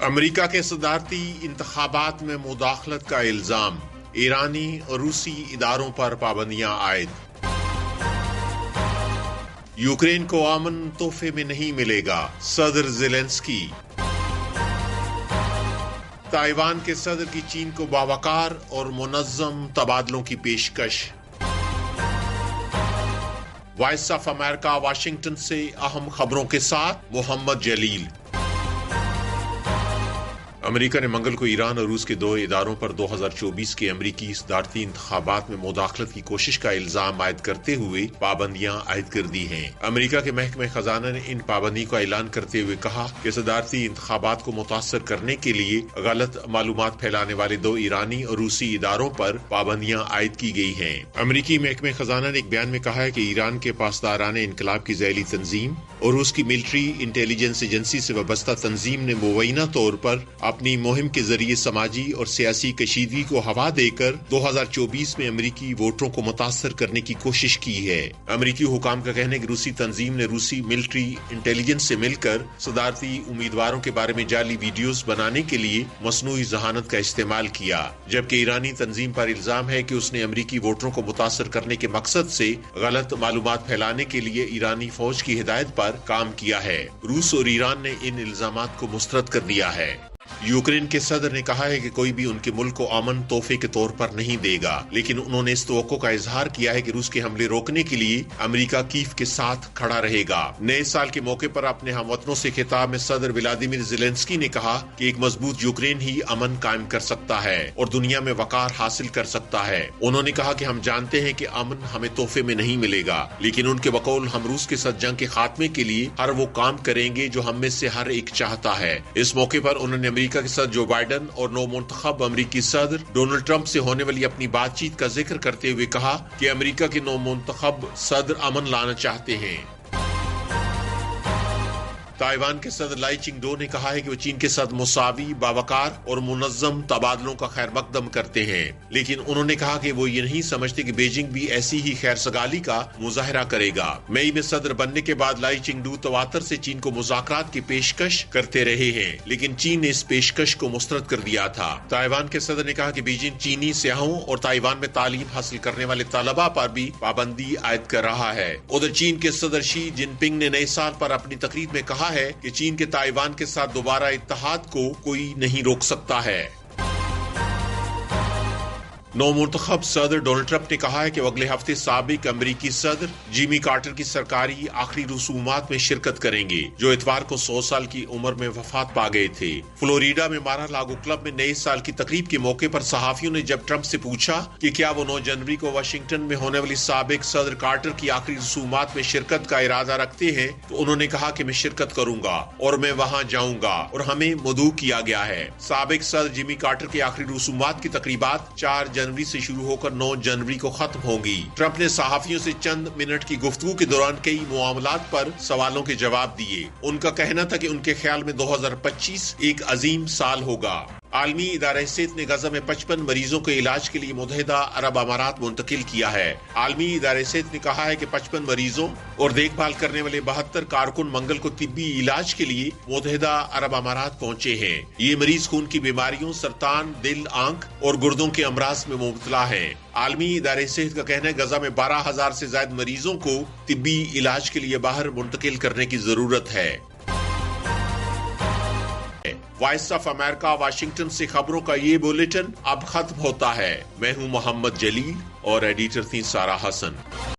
امریکہ کے صدارتی انتخابات میں مداخلت کا الزام، ایرانی اور روسی اداروں پر پابندیاں عائد۔ یوکرین کو امن تحفے میں نہیں ملے گا، صدر زیلنسکی۔ تائیوان کے صدر کی چین کو باوقار اور منظم تبادلوں کی پیشکش۔ وائس آف امریکہ واشنگٹن سے اہم خبروں کے ساتھ محمد جلیل۔ امریکہ نے منگل کو ایران اور روس کے دو اداروں پر 2024 کے امریکی صدارتی انتخابات میں مداخلت کی کوشش کا الزام عائد کرتے ہوئے پابندیاں عائد کر دی ہیں۔ امریکہ کے محکمہ خزانہ نے ان پابندی کا اعلان کرتے ہوئے کہا کہ صدارتی انتخابات کو متاثر کرنے کے لیے غلط معلومات پھیلانے والے دو ایرانی اور روسی اداروں پر پابندیاں عائد کی گئی ہیں۔ امریکی محکمہ خزانہ نے ایک بیان میں کہا ہے کہ ایران کے پاسداران انقلاب کی ذیلی تنظیم اور روس کی ملٹری انٹیلیجنس ایجنسی سے وابستہ تنظیم نے مبینہ طور پر اپنی مہم کے ذریعے سماجی اور سیاسی کشیدگی کو ہوا دے کر 2024 میں امریکی ووٹروں کو متاثر کرنے کی کوشش کی ہے۔ امریکی حکام کا کہنا ہے کہ روسی تنظیم نے روسی ملٹری انٹیلیجنس سے مل کر صدارتی امیدواروں کے بارے میں جعلی ویڈیوز بنانے کے لیے مصنوعی ذہانت کا استعمال کیا، جبکہ ایرانی تنظیم پر الزام ہے کہ اس نے امریکی ووٹروں کو متاثر کرنے کے مقصد سے غلط معلومات پھیلانے کے لیے ایرانی فوج کی ہدایت پر کام کیا ہے۔ روس اور ایران نے ان الزامات کو مسترد کر دیا ہے۔ یوکرین کے صدر نے کہا ہے کہ کوئی بھی ان کے ملک کو امن تحفے کے طور پر نہیں دے گا، لیکن انہوں نے اس توقع کا اظہار کیا ہے کہ روس کے حملے روکنے کے لیے امریکہ کیف کے ساتھ کھڑا رہے گا۔ نئے سال کے موقع پر اپنے ہم وطنوں سے خطاب میں صدر ولادیمیر زیلنسکی نے کہا کہ ایک مضبوط یوکرین ہی امن قائم کر سکتا ہے اور دنیا میں وقار حاصل کر سکتا ہے۔ انہوں نے کہا کہ ہم جانتے ہیں کہ امن ہمیں تحفے میں نہیں ملے گا، لیکن ان کے بقول ہم روس کے ساتھ جنگ کے خاتمے کے لیے ہر وہ کام کریں گے جو ہم میں سے ہر ایک چاہتا ہے۔ اس موقع پر انہوں نے امریکہ کے ساتھ جو بائیڈن اور نو منتخب امریکی صدر ڈونلڈ ٹرمپ سے ہونے والی اپنی بات چیت کا ذکر کرتے ہوئے کہا کہ امریکہ کے نو منتخب صدر امن لانا چاہتے ہیں۔ تائیوان کے صدر لائی چنگ ڈو نے کہا ہے کہ وہ چین کے ساتھ مساوی، باوقار اور منظم تبادلوں کا خیر مقدم کرتے ہیں، لیکن انہوں نے کہا کہ وہ یہ نہیں سمجھتے کہ بیجنگ بھی ایسی ہی خیر سگالی کا مظاہرہ کرے گا۔ مئی میں صدر بننے کے بعد لائی چنگ ڈو تواتر سے چین کو مذاکرات کی پیشکش کرتے رہے ہیں، لیکن چین نے اس پیشکش کو مسترد کر دیا تھا۔ تائیوان کے صدر نے کہا کہ بیجنگ چینی سیاحوں اور تائیوان میں تعلیم حاصل کرنے والے طلباء پر بھی پابندی عائد کر رہا ہے۔ ادھر چین کے صدر شی جن پنگ نے نئے سال پر اپنی تقریر میں کہا ہے کہ چین کے تائیوان کے ساتھ دوبارہ اتحاد کو کوئی نہیں روک سکتا ہے۔ نو منتخب صدر ڈونلڈ ٹرمپ نے کہا ہے کہ وہ اگلے ہفتے سابق امریکی صدر جیمی کارٹر کی سرکاری آخری رسومات میں شرکت کریں گے، جو اتوار کو 100 سال کی عمر میں وفات پا گئے تھے۔ فلوریڈا میں مارا لاگو کلب میں نئے سال کی تقریب کے موقع پر صحافیوں نے جب ٹرمپ سے پوچھا کہ کیا وہ 9 جنوری کو واشنگٹن میں ہونے والی سابق صدر کارٹر کی آخری رسومات میں شرکت کا ارادہ رکھتے ہیں، تو انہوں نے کہا کہ میں شرکت کروں گا اور میں وہاں جاؤں گا اور ہمیں مدعو کیا گیا ہے۔ سابق صدر جیمی کارٹر کی آخری رسومات کی تقریبات 4 جنوری سے شروع ہو کر 9 جنوری کو ختم ہوگی۔ ٹرمپ نے صحافیوں سے چند منٹ کی گفتگو کے دوران کئی معاملات پر سوالوں کے جواب دیے۔ ان کا کہنا تھا کہ ان کے خیال میں 2025 ایک عظیم سال ہوگا۔ عالمی ادارہ صحت نے غزہ میں 55 مریضوں کو علاج کے لیے متحدہ عرب امارات منتقل کیا ہے۔ عالمی ادارہ صحت نے کہا ہے کہ 55 مریضوں اور دیکھ بھال کرنے والے 72 کارکن منگل کو طبی علاج کے لیے متحدہ عرب امارات پہنچے ہیں۔ یہ مریض خون کی بیماریوں، سرطان، دل، آنکھ اور گردوں کے امراض میں مبتلا ہیں۔ عالمی ادارہ صحت کا کہنا ہے غزہ میں 12,000 سے زائد مریضوں کو طبی علاج کے لیے باہر منتقل کرنے کی ضرورت ہے۔ وائس آف امریکہ واشنگٹن سے خبروں کا یہ بلیٹن اب ختم ہوتا ہے۔ میں ہوں محمد جلیل اور ایڈیٹر تھی سارہ حسن۔